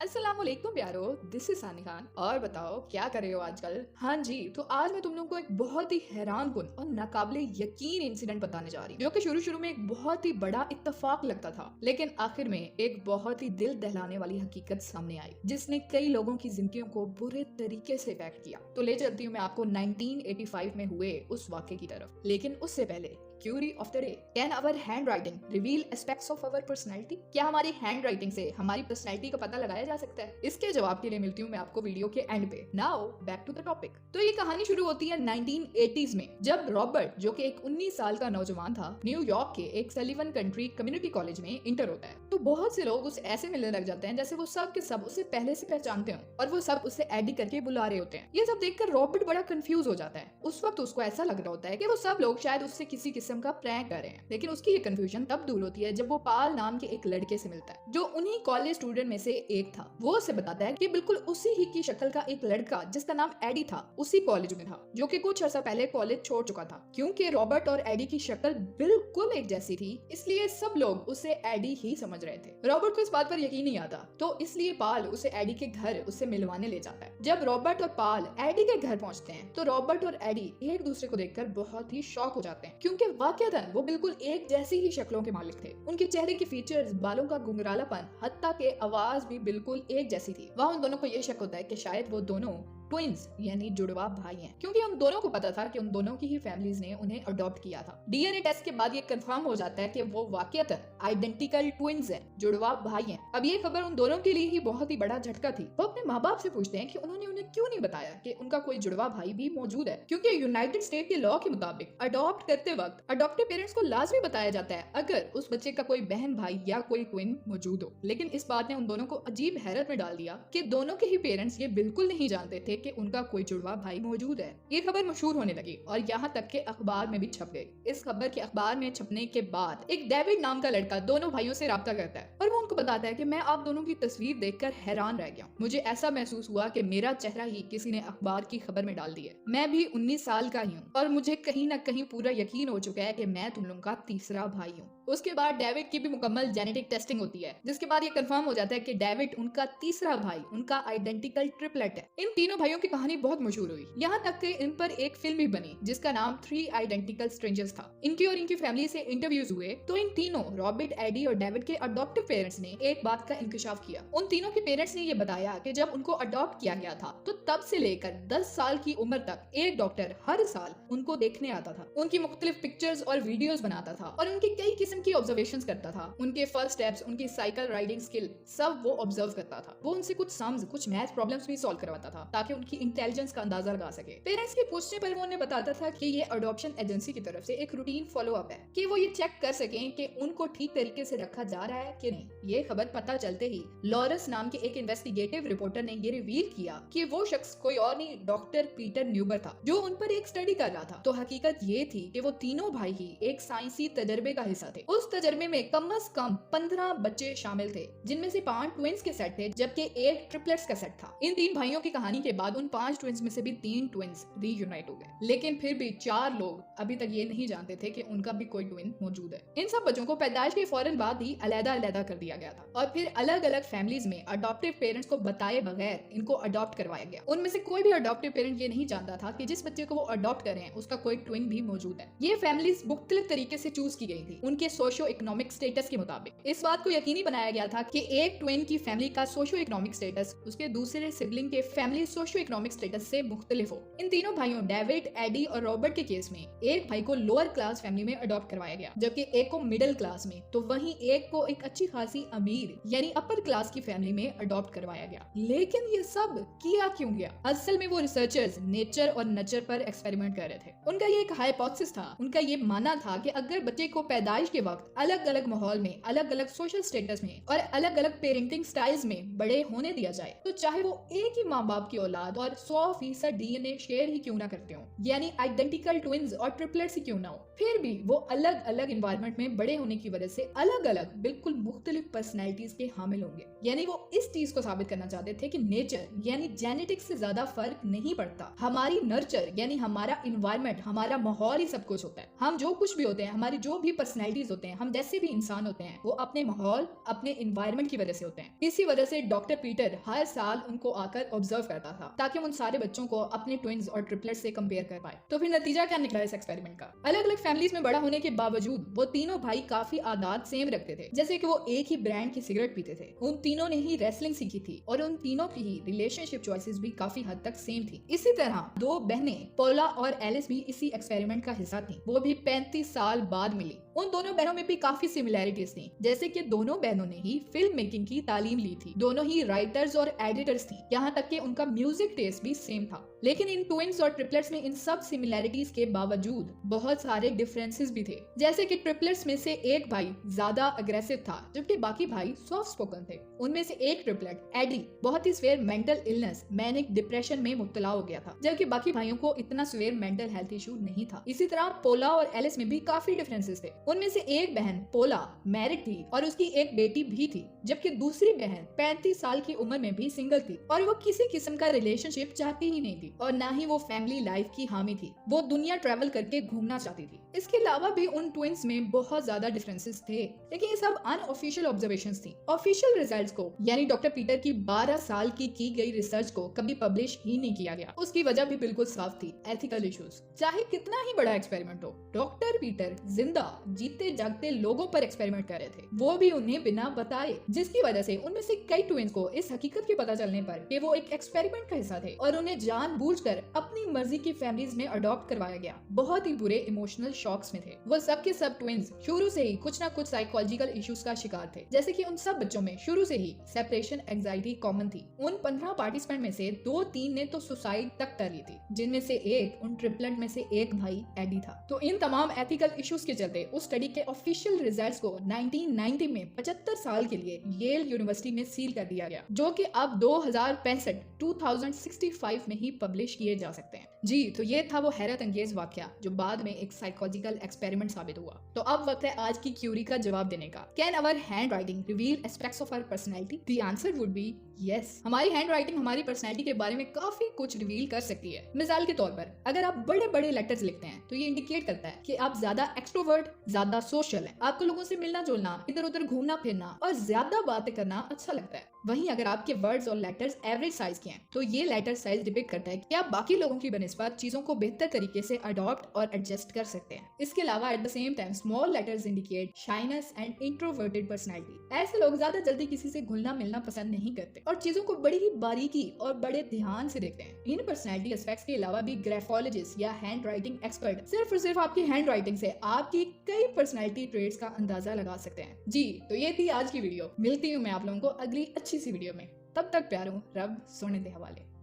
अस्सलाम वालेकुम प्यारो, दिस इज सानी खान। और बताओ क्या कर रहे हो आजकल। हाँ जी, तो आज मैं तुम लोगों को एक बहुत ही हैरान कुन और नाकाबिले यकीन इंसिडेंट बताने जा रही हूँ, जो कि शुरू शुरू में एक बहुत ही बड़ा इत्तेफाक लगता था, लेकिन आखिर में एक बहुत ही दिल दहलाने वाली हकीकत सामने आई, जिसने कई लोगों की जिंदगियों को बुरे तरीके से इफेक्ट किया। तो ले चलती हूँ मैं आपको 1985 में हुए उस वाक़े की तरफ। लेकिन उससे पहले query of the day, can our handwriting reveal aspects of our personality? क्या हमारी हैंड राइटिंग से हमारी पर्सनैलिटी का पता लगाया जा सकता है? इसके जवाब के लिए मिलती हूँ मैं आपको वीडियो के एंड पे। Now back to the topic. तो ये कहानी शुरू होती है 1980s में, जब रॉबर्ट, जो कि एक 19 साल का नौजवान था, न्यूयॉर्क के एक सलीवन कंट्री कम्युनिटी कॉलेज में इंटर होता है। तो बहुत से लोग उसे ऐसे मिलने लग जाते हैं जैसे वो सब के सब उसे पहले से पहचानते हो, और वो सब उसे एडी करके बुला रहे होते हैं। ये सब देखकर रॉबर्ट बड़ा कंफ्यूज हो जाता है। उस वक्त उसको ऐसा लग रहा होता है कि वो सब लोग शायद उससे किसी किस्म का प्रैंक कर रहे हैं, लेकिन उसकी ये कंफ्यूजन तब दूर होती है जब वो पाल नाम के एक लड़के से मिलता है, जो उन्हीं कॉलेज स्टूडेंट में से एक था। वो उसे बताता है कि बिल्कुल उसी ही की शक्ल का एक लड़का जिसका नाम एडी था, उसी कॉलेज में था, जो कि कुछ अर्सा पहले कॉलेज छोड़ चुका था। क्योंकि रॉबर्ट और एडी की शक्ल बिल्कुल एक जैसी थी, इसलिए सब लोग उसे एडी ही समझ रहे थे। रॉबर्ट को इस बात पर यकीन नहीं आता, तो इसलिए पाल उसे एडी के घर उसे मिलवाने ले जाता है। जब रॉबर्ट और पाल एडी के घर पहुंचते हैं, तो रॉबर्ट और एडी एक दूसरे को देखकर बहुत ही शॉक हो जाते हैं, क्योंकि वाकईतन वो बिल्कुल एक जैसी ही शक्लों के मालिक थे। उनके चेहरे की फीचर्स, बालों का घुंघरालापन, हत्ता के आवाज भी बिल्कुल एक जैसी थी। वहाँ उन दोनों को ये शक होता है कि शायद वो दोनों ट्विंस यानी जुड़वा भाई हैं, क्योंकि उन दोनों को पता था कि उन दोनों की ही फैमिलीज ने उन्हें अडॉप्ट किया था। डीएनए टेस्ट के बाद ये कंफर्म हो जाता है कि वो वाकईतन आइडेंटिकल ट्विंस हैं, जुड़वा भाई हैं। अब ये खबर उन दोनों के लिए ही बहुत ही बड़ा झटका थी। वो अपने माँ बाप से पूछते हैं कि उन्होंने उन्हें क्यों नहीं बताया कि उनका कोई जुड़वा भाई भी मौजूद है, क्योंकि यूनाइटेड स्टेट के लॉ के मुताबिक अडॉप्ट करते वक्त अडॉप्टिव पेरेंट्स को लाजमी बताया जाता है अगर उस बच्चे का कोई बहन भाई या कोई ट्विन मौजूद हो। लेकिन इस बात ने उन दोनों को अजीब हैरत में डाल दिया कि दोनों के ही पेरेंट्स ये बिल्कुल नहीं जानते थे कि उनका कोई जुड़वा भाई मौजूद है। ये खबर मशहूर होने लगी और यहाँ तक के अखबार में भी छप गई। इस खबर के अखबार में छपने के बाद एक डेविड नाम का लड़का दोनों भाइयों से राब्ता करता है, और वो उनको बताता है कि मैं आप दोनों की तस्वीर देखकर हैरान रह गया। मुझे ऐसा महसूस हुआ कि मेरा चेहरा ही किसी ने अखबार की खबर में डाल दिया। मैं भी 19 साल का ही हूँ, और मुझे कहीं न कहीं पूरा यकीन हो चुका है कि मैं तुम लोगों का तीसरा भाई हूँ। उसके बाद डेविड की भी मुकम्मल जेनेटिक टेस्टिंग होती है, जिसके बाद ये कंफर्म हो जाता है कि डेविड उनका तीसरा भाई, उनका आइडेंटिकल ट्रिपलेट है। इन तीनों भाइयों की कहानी बहुत मशहूर हुई, यहाँ तक कि इन पर एक फिल्म भी बनी जिसका नाम 3 आइडेंटिकल स्ट्रेंजर्स था। इनकी और इनकी फैमिली से इंटरव्यूज हुए, तो इन तीनों रॉबर्ट, एडी और डेविड के अडॉप्टिव पेरेंट्स ने एक बात का इंकशाफ किया। उन तीनों के पेरेंट्स ने ये बताया कि जब उनको अडॉप्ट किया गया था, तो तब से लेकर 10 साल की उम्र तक एक डॉक्टर हर साल उनको देखने आता था, उनकी मुख्तलिफ पिक्चर्स और वीडियोस बनाता था, और उनकी कई किस्म की ऑब्जर्वेशंस करता था। उनके फर्स्ट स्टेप्स, उनकी साइकिल राइडिंग स्किल सब वो ऑब्जर्व करता था। वो उनसे कुछ सम्स, कुछ मैथ प्रॉब्लम्स भी सॉल्व करवाता था, ताकि उनकी इंटेलिजेंस का अंदाजा लगा सके। पेरेंट्स के पूछने पर वो उन्हें बताता था कि ये अडॉप्शन एजेंसी की तरफ से एक रूटीन फॉलो अप है, कि वो ये चेक कर सकें कि उनको ठीक तरीके से रखा जा रहा है कि नहीं। ये खबर पता चलते ही लॉरेंस नाम के एक इन्वेस्टिगेटिव रिपोर्टर ने ये रिवील किया कि वो शख्स कोई और नहीं, डॉक्टर पीटर न्यूबर था, जो उन पर एक स्टडी कर रहा था। तो हकीकत ये थी कि वो तीनों भाई ही एक साइंसी तजर्बे का हिस्सा थे। उस तजर्बे में कम से कम 15 बच्चे शामिल थे, जिनमें से 5 ट्विंस के सेट थे, जबकि एक ट्रिपलेट्स का सेट था। इन 3 भाइयों की कहानी के बाद उन 5 ट्विंस में से भी 3 ट्विंस रीयूनाइट हो गए, लेकिन फिर भी 4 लोग अभी तक ये नहीं जानते थे कि उनका भी कोई ट्विन मौजूद है। इन सब बच्चों को पैदाइश के फौरन बाद ही अलग-अलग कर दिया गया था, और फिर अलग-अलग फैमिलीज में अडॉप्टिव पेरेंट्स को बताए बगैर इनको अडॉप्ट करवाया गया। उनमें से कोई भी अडॉप्टिव पेरेंट ये नहीं जानता था कि जिस बच्चे को वो अडॉप्ट कर रहे हैं उसका कोई ट्विन भी मौजूद है। ये फैमिलीज मुख्तलिफ तरीके से चूज की गई थी, उनके सोशियो इकोनॉमिक स्टेटस के मुताबिक। इस बात को यकीनी बनाया गया था कि एक ट्विन की फैमिली का सोशियो इकोनॉमिक स्टेटस उसके दूसरे सिबलिंग के फैमिली सोशियो इकोनॉमिक स्टेटस से मुख्तलिफ हो। इन तीनों भाइयों डेविड, एडी और रॉबर्ट के केस में एक भाई को लोअर क्लास फैमिली में अडॉप्ट करवाया गया, जबकि एक को मिडिल क्लास में, तो वहीं एक को एक अच्छी खासी अमीर यानी अपर क्लास की फैमिली में अडॉप्ट करवाया गया। लेकिन ये सब किया क्यों गया? असल में वो रिसर्चर्स नेचर और नचर पर एक्सपेरिमेंट कर रहे थे। उनका ये एक हाइपोथेसिस था, उनका ये मानना था कि अगर बच्चे को पैदाइश के वक्त अलग अलग माहौल में, अलग अलग सोशल स्टेटस में और अलग अलग पेरेंटिंग स्टाइल्स में बड़े होने दिया जाए, तो चाहे वो एक ही माँ बाप की औलाद और 100% डीएनए शेयर ही क्यों ना करते हो, यानी आइडेंटिकल ट्विंस और ट्रिपलेट्स ही क्यों ना हो, फिर भी वो अलग अलग इन्वायरमेंट में बड़े होने की वजह से अलग अलग बिल्कुल मुख्तलिफ पर्सनैलिटीज के हामिल होंगे। यानी वो इस चीज को साबित करना चाहते थे कि नेचर यानी जेनेटिक्स से ज्यादा फर्क नहीं पड़ता, हमारी नर्चर यानी हमारा इन्वायरमेंट, हमारा माहौल ही सब कुछ होता है। हम जो कुछ भी होते हैं, हमारी जो भी पर्सनैलिटीज होते हैं, हम जैसे भी इंसान होते हैं, वो अपने माहौल, अपने इन्वायरमेंट की वजह से होते हैं। इसी वजह से डॉक्टर पीटर हर साल उनको आकर ऑब्जर्व करता था ताकि उन सारे बच्चों को अपने ट्विंस और ट्रिपलेट्स से कंपेयर कर पाए। तो फिर नतीजा क्या निकला इस एक्सपेरिमेंट का? अलग अलग फैमिलीज में बड़ा होने के बावजूद वो तीनों भाई काफी आदत सेम रखते थे, जैसे कि वो एक ही ब्रांड की सिगरेट पीते थे, उन तीनों ने ही रेसलिंग सीखी थी और उन तीनों की ही रिलेशनशिप चॉइसेस भी काफी हद तक सेम थी। इसी तरह दो बहनें पोला और एलिस भी इसी एक्सपेरिमेंट का हिस्सा थी, वो भी 35 साल बाद मिली। उन दोनों बहनों में भी काफी सिमिलैरिटीज थी, जैसे कि दोनों बहनों ने ही फिल्म मेकिंग की तालीम ली थी, दोनों ही राइटर्स और एडिटर्स थी, यहाँ तक कि उनका म्यूजिक टेस्ट भी सेम था। लेकिन इन ट्विंस और ट्रिपलेट्स में इन सब सिमिलैरिटीज के बावजूद बहुत सारे डिफरेंसेस भी थे, जैसे कि ट्रिपलेट्स में से एक भाई ज्यादा अग्रेसिव था जबकि बाकी भाई सॉफ्ट स्पोकन थे। उनमें से एक ट्रिपलेट एडी बहुत ही severe mental illness manic depression में मुब्तला हो गया था, जबकि बाकी भाइयों को इतना स्वेयर मेंटल हेल्थ इशू नहीं था। इसी तरह पोला और एलिस में भी काफी डिफरेंसेस थे। उनमें से एक बहन पोला मैरिड थी और उसकी एक बेटी भी थी, जबकि दूसरी बहन 35 साल की उम्र में भी सिंगल थी और वो किसी किस्म का रिलेशनशिप चाहती ही नहीं थी और ना ही वो फैमिली लाइफ की हामी थी। वो दुनिया ट्रैवल करके घूमना चाहती थी। इसके अलावा भी उन ट्विंस में बहुत ज्यादा डिफरेंसेस थे, लेकिन ये सब अनऑफिशियल ऑब्जर्वेशंस थी। ऑफिशियल रिजल्ट्स को यानी डॉक्टर पीटर की 12 साल की गई रिसर्च को कभी पब्लिश ही नहीं किया गया। उसकी वजह भी बिल्कुल साफ थी, एथिकल इश्यूज। चाहे कितना ही बड़ा एक्सपेरिमेंट हो, डॉक्टर पीटर जिंदा जीते जागते लोगों पर एक्सपेरिमेंट कर रहे थे, वो भी उन्हें बिना बताए, जिसकी वजह से उनमें से कई ट्विंस को इस हकीकत के पता चलने पर कि वो एक एक्सपेरिमेंट का हिस्सा थे और उन्हें जानबूझकर अपनी मर्जी की फैमिलीज में अडॉप्ट करवाया गया, बहुत ही बुरे इमोशनल शॉक्स में थे। वो सब के सब ट्विंस शुरू से ही कुछ ना कुछ साइकोलॉजिकल इश्यूज का शिकार थे, जैसे कि उन सब बच्चों में शुरू से ही सेपरेशन एंजाइटी कॉमन थी। उन 15 पार्टिसिपेंट में से 2-3 ने तो सुसाइड तक कर ली थी, जिनमें से एक उन ट्रिपलेट में से एक भाई एडी था। तो इन तमाम एथिकल इश्यूज के चलते उस स्टडी के ऑफिशियल रिजल्ट्स को 1990 में 75 साल के लिए येल यूनिवर्सिटी में सील कर दिया गया, जो कि अब 2065 में ही पब्लिश किए जा सकते हैं। जी, तो ये था वो हैरत अंगेज वाकया जो बाद में एक साइकोलॉजिकल एक्सपेरिमेंट साबित हुआ। तो अब वक्त है आज की क्यूरी का जवाब देने का। Can our handwriting reveal aspects of our personality? The answer would be yes. हमारी हैंड राइटिंग हमारी पर्सनैलिटी के बारे में काफी कुछ रिवील कर सकती है। मिसाल के तौर पर अगर आप बड़े बड़े लेटर्स लिखते हैं तो ये इंडिकेट करता है कि आप ज्यादा एक्सट्रोवर्ट, ज्यादा सोशल हैं। आपको लोगों से मिलना जुलना, इधर उधर घूमना फिरना और ज्यादा बातें करना अच्छा लगता है। वहीं अगर आपके वर्ड्स और लेटर्स एवरेज साइज के हैं तो ये लेटर साइज डिपिक्ट करता है कि आप बाकी लोगों की बनिस्बत चीजों को बेहतर तरीके से अडॉप्ट और एडजस्ट कर सकते हैं। इसके अलावा at the same time small letters indicate shyness and introverted personality. ऐसे लोग ज्यादा जल्दी किसी से घुलना मिलना पसंद नहीं करते और चीजों को बड़ी ही बारीकी और बड़े ध्यान से देखते हैं। इन पर्सनैलिटी एस्पेक्ट्स के अलावा भी ग्राफोलॉजिस्ट या हैंड राइटिंग एक्सपर्ट सिर्फ और सिर्फ आपकी हैंड राइटिंग से आपकी कई पर्सनैलिटी ट्रेट्स का अंदाजा लगा सकते हैं। जी, तो ये थी आज की वीडियो। मिलती हूँ मैं आप लोगों को अगली अच्छी सी वीडियो में। तब तक प्यारों, रब सोने दे हवाले।